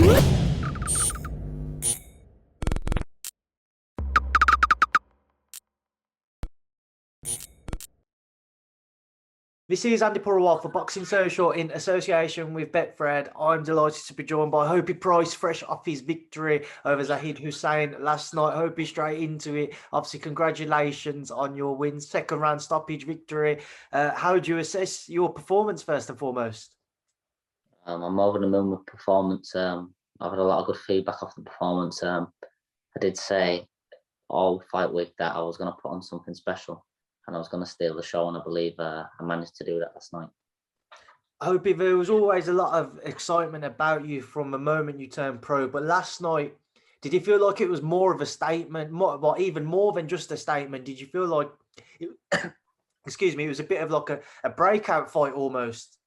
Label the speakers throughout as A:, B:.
A: This is Andi Purewal for Boxing Social in association with Betfred. I'm delighted to be joined by Hopey Price, fresh off his victory over Zahid Hussain last night. Hopey straight into it. Obviously, congratulations on your win, second round stoppage victory. How do you assess your performance first and foremost?
B: I'm over the moon with performance. I've had a lot of good feedback off the performance. I did say all fight week that I was going to put on something special and I was going to steal the show, and I believe I managed to do that last night.
A: Hopey, there was always a lot of excitement about you from the moment you turned pro, but last night, did you feel like it was more of a statement, even more than just a statement? Did you feel like, it, excuse me, it was a bit of like a breakout fight almost?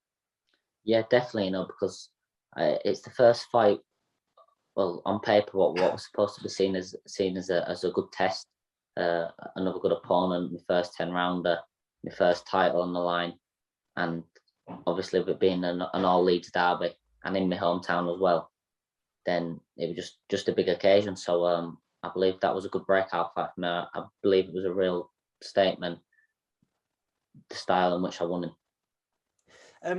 B: Yeah, definitely, because it's the first fight. Well, on paper, what was supposed to be seen as a good test, another good opponent, my first 10-rounder, my first title on the line, and obviously with it being an all Leeds derby and in my hometown as well, then it was just a big occasion. So I believe that was a good breakout fight for me. I believe it was a real statement, the style in which I won it.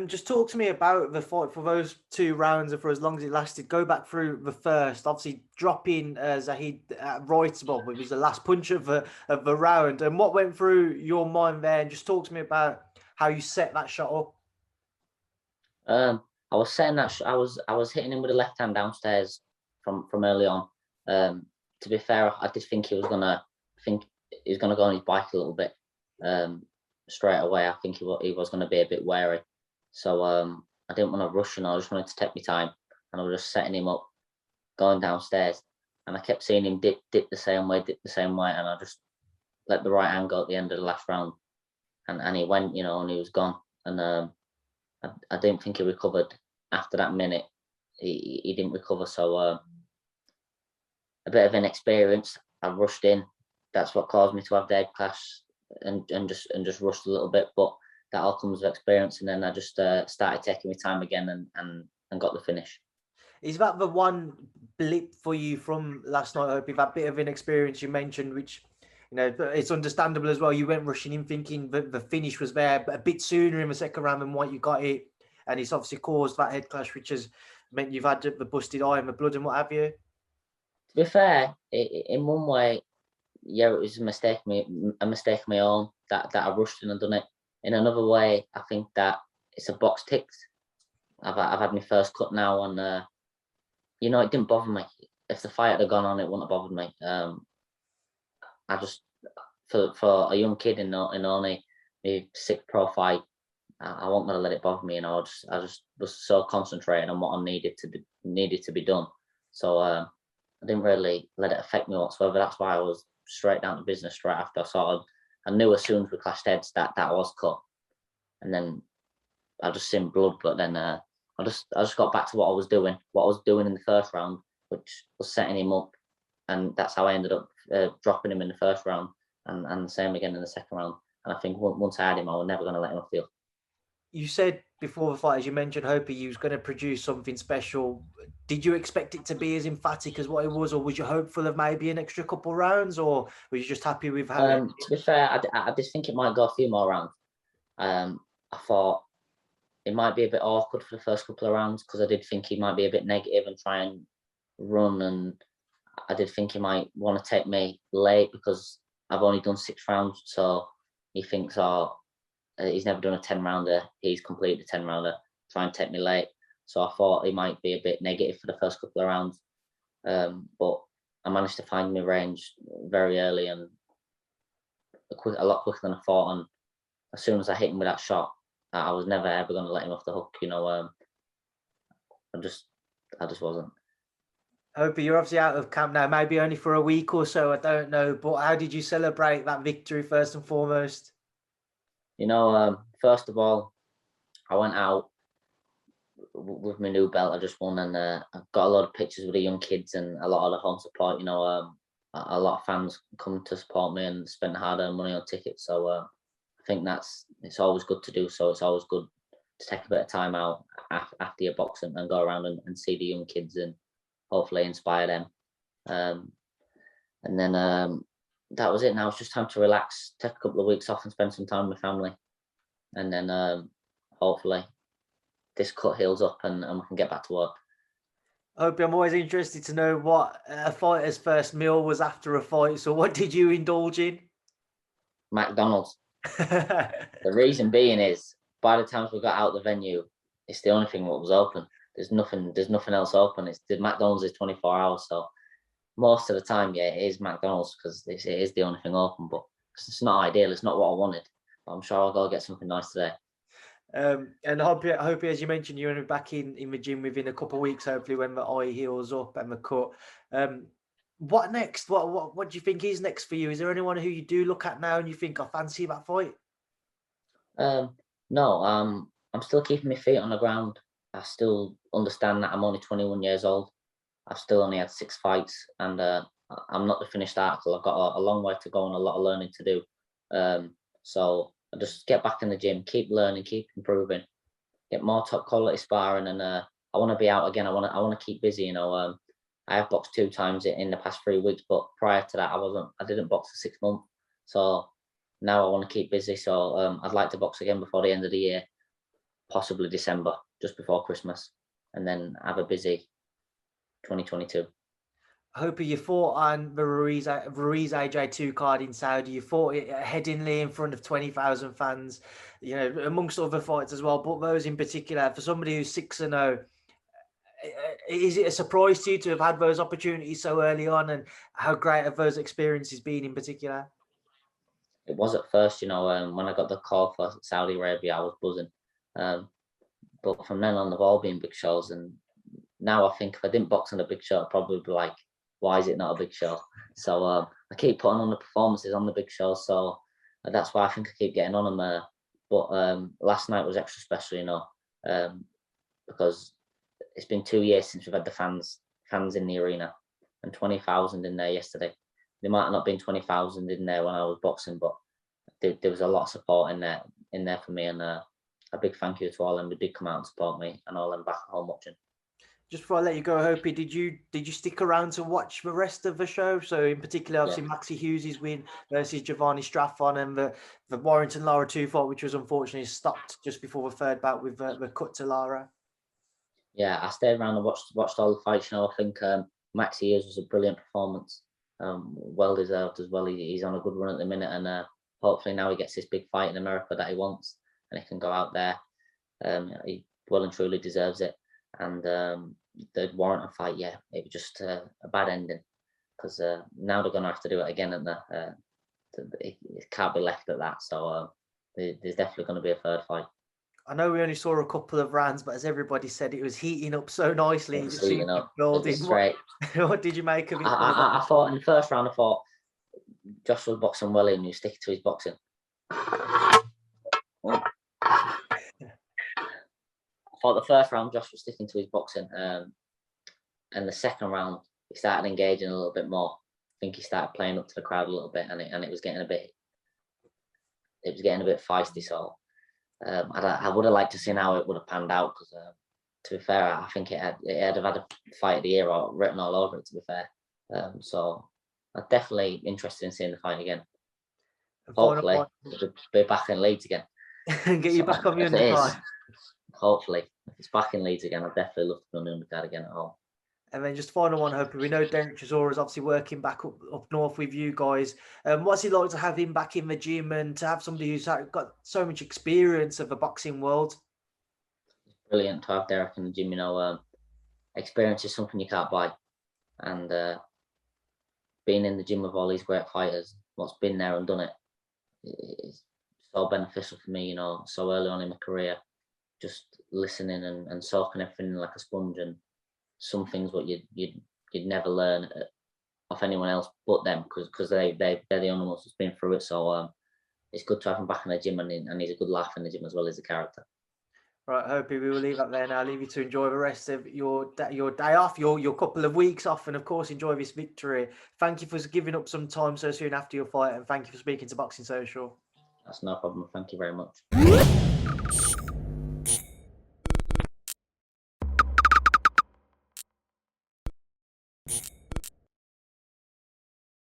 A: Just talk to me about the fight for those 2 rounds and for as long as it lasted. Go back through the first, obviously dropping Zahid right above. It was the last punch of the round. And what went through your mind there? And just talk to me about how you set that shot up.
B: I was setting that. I was hitting him with the left hand downstairs from early on. To be fair, I did think he was gonna go on his bike a little bit straight away. I think he was gonna be a bit wary. So I didn't want to rush, and I just wanted to take my time, and I was just setting him up, going downstairs, and I kept seeing him dip the same way, and I just let the right hand go at the end of the last round, and he went, and he was gone, and I didn't think he recovered after that minute. He didn't recover, so a bit of inexperience. I rushed in. That's what caused me to have the head clash and just rushed a little bit, but that all comes with experience, and then I just started taking my time again and got the finish.
A: Is that the one blip for you from last night, Hope? That bit of inexperience you mentioned, which, it's understandable as well. You went rushing in thinking that the finish was there a bit sooner in the second round than what you got it. And it's obviously caused that head clash, which has meant you've had the busted eye and the blood and what have you.
B: To be fair, in one way, yeah, it was a mistake of my own that I rushed in and done it. In another way, I think that it's a box ticked. I've had my first cut now, and it didn't bother me. If the fight had gone on, it wouldn't have bothered me. I just, for a young kid in only my sixth pro fight, I wasn't gonna let it bother me. I just was so concentrated on what I needed to be done. So I didn't really let it affect me whatsoever. That's why I was straight down to business straight after. I knew as soon as we clashed heads that was cut, and then I just seen blood. But then I just got back to what I was doing in the first round, which was setting him up, and that's how I ended up dropping him in the first round, and the same again in the second round. And I think once I had him, I was never going to let him off the hook.
A: You said before the fight, as you mentioned, Hopey, you was going to produce something special. Did you expect it to be as emphatic as what it was, or was you hopeful of maybe an extra couple rounds, or were you just happy with how?
B: To be fair, I just think it might go a few more rounds. I thought it might be a bit awkward for the first couple of rounds because I did think he might be a bit negative and try and run, and I did think he might want to take me late because I've only done 6 rounds, so he thinks, he's never done a 10-rounder. He's completed a 10-rounder. Try and take me late. So I thought he might be a bit negative for the first couple of rounds. But I managed to find my range very early and a lot quicker than I thought. And as soon as I hit him with that shot, I was never ever going to let him off the hook. I just wasn't.
A: Hopey, you're obviously out of camp now, maybe only for a week or so. I don't know. But how did you celebrate that victory first and foremost?
B: First of all, I went out with my new belt I just won, and I've got a lot of pictures with the young kids and a lot of the home support. A lot of fans come to support me and spend hard-earned money on tickets. So I think it's always good to do. So it's always good to take a bit of time out after your boxing and go around and see the young kids and hopefully inspire them. And then that was it. Now it's just time to relax, take a couple of weeks off and spend some time with family. And then hopefully this cut heals up and we can get back to work.
A: Hopey, I'm always interested to know what a fighter's first meal was after a fight. So what did you indulge in?
B: McDonald's. The reason being is, by the time we got out the venue, it's the only thing that was open. There's nothing else open. The McDonald's is 24 hours, so most of the time, yeah, it is McDonald's because it is the only thing open. But it's not ideal. It's not what I wanted. But I'm sure I'll go get something nice today.
A: And Hopey, as you mentioned, you're going to be back in the gym within a couple of weeks, hopefully, when the eye heals up and the cut. What next? What do you think is next for you? Is there anyone who you do look at now and you think, I fancy that fight?
B: No, I'm still keeping my feet on the ground. I still understand that I'm only 21 years old. I've still only had 6 fights, and I'm not the finished article. I've got a long way to go and a lot of learning to do. So I just get back in the gym, keep learning, keep improving, get more top quality sparring, and I want to be out again. I want to keep busy. You know, I have boxed 2 times in the past 3 weeks, but prior to that, I didn't box for 6 months. So now I want to keep busy. So I'd like to box again before the end of the year, possibly December, just before Christmas, and then have a busy 2022.
A: Hopey, you fought on the Ruiz AJ2 card in Saudi. You fought it headingly in front of 20,000 fans, you know, amongst other fights as well. But those in particular, for somebody who's 6-0, is it a surprise to you to have had those opportunities so early on, and how great have those experiences been in particular?
B: It was at first, you know, when I got the call for Saudi Arabia, I was buzzing. But from then on, they've all been big shows, and now I think if I didn't box on a big show, I'd probably be like, why is it not a big show? So I keep putting on the performances on the big shows, so that's why I think I keep getting on them. But last night was extra special, you know, because it's been 2 years since we've had the fans in the arena, and 20,000 in there yesterday. There might have not been 20,000 in there when I was boxing, but there was a lot of support in there for me, and a big thank you to all them who did come out and support me, and all them back at home watching.
A: Just before I let you go, Hopey, did you stick around to watch the rest of the show? So in particular, obviously, Maxi Hughes' win versus Giovanni Straffon, and the Warrington Lara 2 fight, which was unfortunately stopped just before the third bout with the cut to Lara.
B: Yeah, I stayed around and watched all the fights. You know, I think Maxi Hughes was a brilliant performance, well deserved as well. He's on a good run at the minute, and hopefully now he gets this big fight in America that he wants, and he can go out there. He well and truly deserves it. And the Warrington fight, yeah, it was just a bad ending, because now they're going to have to do it again, and it can't be left at that. So there's definitely going to be a third fight.
A: I know we only saw a couple of rounds, but as everybody said, it was heating up so nicely.
B: It was heating up.
A: Building. What did you make of it?
B: I thought in the first round, Josh was boxing well, and he was sticking to his boxing. I thought the first round Josh was sticking to his boxing, and the second round he started engaging a little bit more. I think he started playing up to the crowd a little bit, and it was getting a bit feisty. So I would have liked to see how it would have panned out, because to be fair, I think it had a fight of the year written all over it, to be fair. So I'm definitely interested in seeing the fight again. Hopefully, to be back in Leeds again.
A: Get you back on the undercard.
B: Hopefully, if it's back in Leeds again, I'd definitely love to be on the undercard again at home.
A: And then just final one, Hopey. We know Derek Chisora is obviously working back up north with you guys. What's it like to have him back in the gym and to have somebody who's got so much experience of the boxing world?
B: It's brilliant to have Derek in the gym. You know, experience is something you can't buy, and being in the gym with all these great fighters, what's been there and done it, is so beneficial for me. You know, so early on in my career, just listening and soaking everything in like a sponge, and some things what you'd never learn off anyone else but them, because they're the only ones that's been through it. So it's good to have him back in the gym, and he's a good laugh in the gym as well as a character.
A: Right, Hopey, we will leave that there now. I'll leave you to enjoy the rest of your day off, your couple of weeks off, and of course enjoy this victory. Thank you for giving up some time so soon after your fight, and thank you for speaking to Boxing Social.
B: That's no problem. Thank you very much.